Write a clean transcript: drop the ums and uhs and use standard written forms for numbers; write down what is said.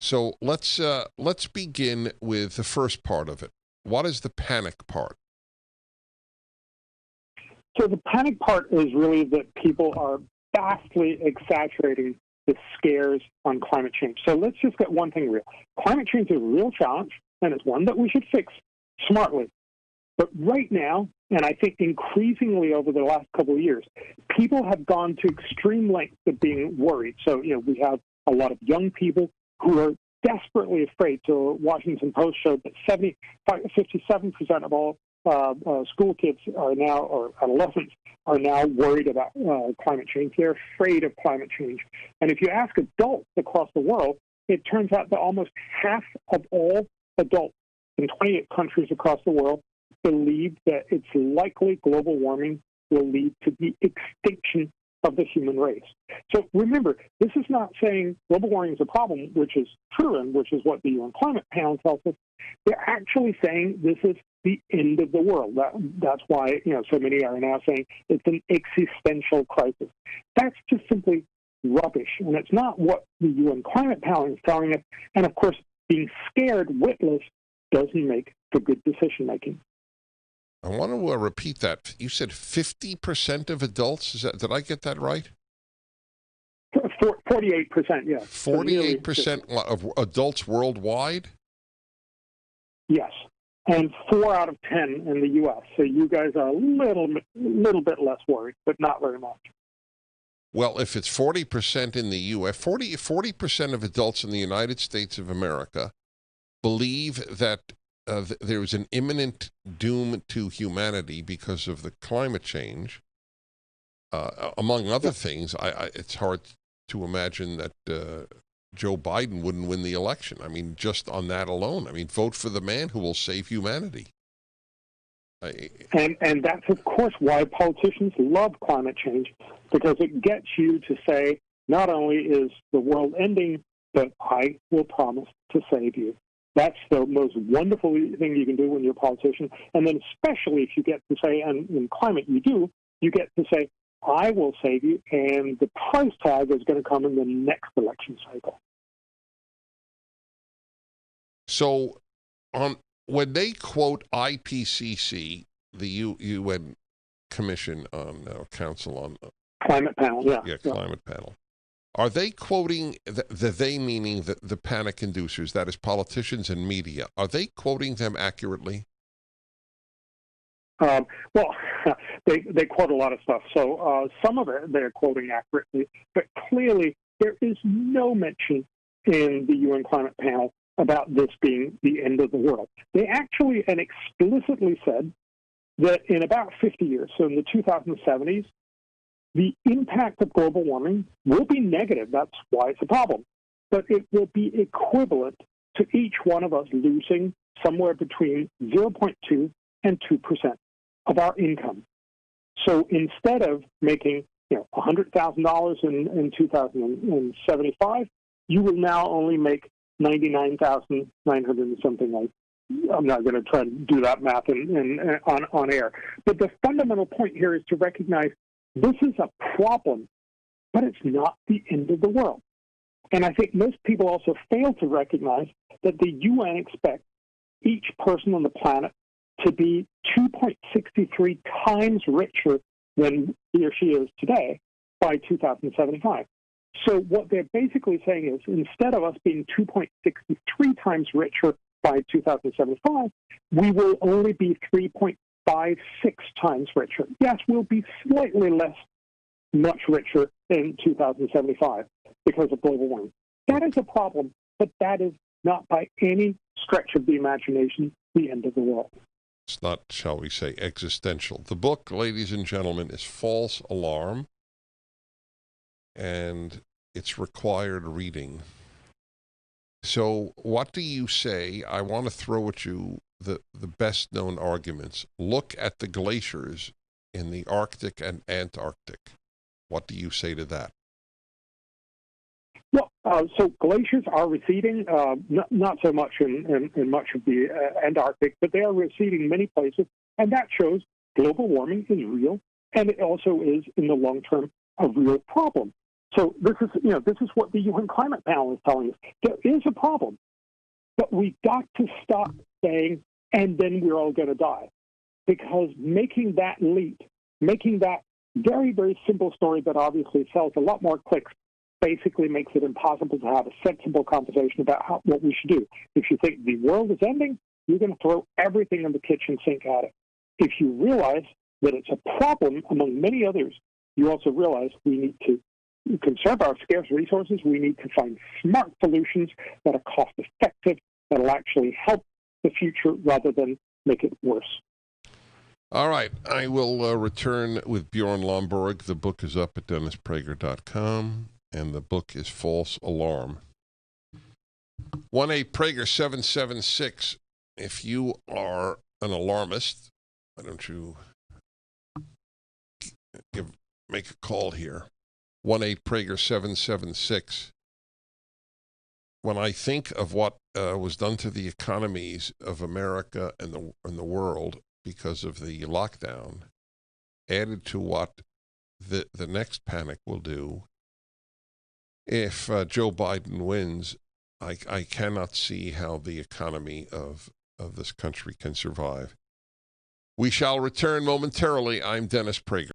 So let's begin with the first part of it. What is the panic part? So the panic part is really that people are vastly exaggerating the scares on climate change. So let's just get one thing real. Climate change is a real challenge, and it's one that we should fix smartly. But right now, and I think increasingly over the last couple of years, people have gone to extreme lengths of being worried. So, we have a lot of young people who are desperately afraid. So Washington Post showed that 57% of all school kids are now, or adolescents, are now worried about climate change. They're afraid of climate change. And if you ask adults across the world, it turns out that almost half of all adults in 28 countries across the world believe that it's likely global warming will lead to the extinction of the human race. So remember, this is not saying global warming is a problem, which is true and which is what the UN Climate Panel tells us. They're actually saying this is the end of the world. That's why so many are now saying it's an existential crisis. That's just simply rubbish, and it's not what the UN Climate Panel is telling us. And of course, being scared witless doesn't make for good decision making. I want to repeat that. You said 50% of adults. Did I get that right? 48%, yes. 48% of adults worldwide? Yes, and 4 out of 10 in the U.S. So you guys are a little bit less worried, but not very much. Well, if it's 40% in the U.S., 40% of adults in the United States of America believe that there is an imminent doom to humanity because of the climate change. Among other things, it's hard to imagine that Joe Biden wouldn't win the election. I mean, just on that alone. I mean, vote for the man who will save humanity. And that's, of course, why politicians love climate change, because it gets you to say, not only is the world ending, but I will promise to save you. That's the most wonderful thing you can do when you're a politician. And then especially if you get to say, and in climate you get to say, I will save you, and the price tag is going to come in the next election cycle. So when they quote IPCC, the UN Commission on Council on Climate Panel, Climate Panel, are they quoting they meaning the panic inducers, that is politicians and media, are they quoting them accurately? Well, they quote a lot of stuff. So some of it they're quoting accurately, but clearly there is no mention in the UN Climate Panel about this being the end of the world. They actually and explicitly said that in about 50 years, so in the 2070s, the impact of global warming will be negative. That's why it's a problem. But it will be equivalent to each one of us losing somewhere between 0.2 and 2% of our income. So instead of making $100,000 in 2075, you will now only make 99,900 and something like. I'm not going to try to do that math on air. But the fundamental point here is to recognize this is a problem, but it's not the end of the world. And I think most people also fail to recognize that the UN expects each person on the planet to be 2.63 times richer than he or she is today by 2075. So what they're basically saying is instead of us being 2.63 times richer by 2075, we will only be 3.56 times richer. Yes, we'll be slightly much richer in 2075 because of global warming. That is a problem, but that is not by any stretch of the imagination the end of the world. It's not, shall we say, existential. The book, ladies and gentlemen, is False Alarm, and it's required reading. So what do you say? I want to throw at you the best-known arguments. Look at the glaciers in the Arctic and Antarctic. What do you say to that? Well, so glaciers are receding, not so much in much of the Antarctic, but they are receding in many places, and that shows global warming is real, and it also is, in the long term, a real problem. So this is what the UN climate panel is telling us. There is a problem, but we've got to stop saying, and then we're all going to die. Because making that leap, making that very, very simple story that obviously sells a lot more clicks, basically makes it impossible to have a sensible conversation about what we should do. If you think the world is ending, you're going to throw everything in the kitchen sink at it. If you realize that it's a problem among many others, you also realize we need to conserve our scarce resources. We need to find smart solutions that are cost-effective, that will actually help the future rather than make it worse. All right. I will return with Bjorn Lomborg. The book is up at DennisPrager.com, and the book is False Alarm. 1-8-Prager-776. If you are an alarmist, why don't you make a call here? 1-8-Prager-776. When I think of what was done to the economies of America and the world because of the lockdown, added to what the next panic will do, if Joe Biden wins, I cannot see how the economy of this country can survive. We shall return momentarily. I'm Dennis Prager.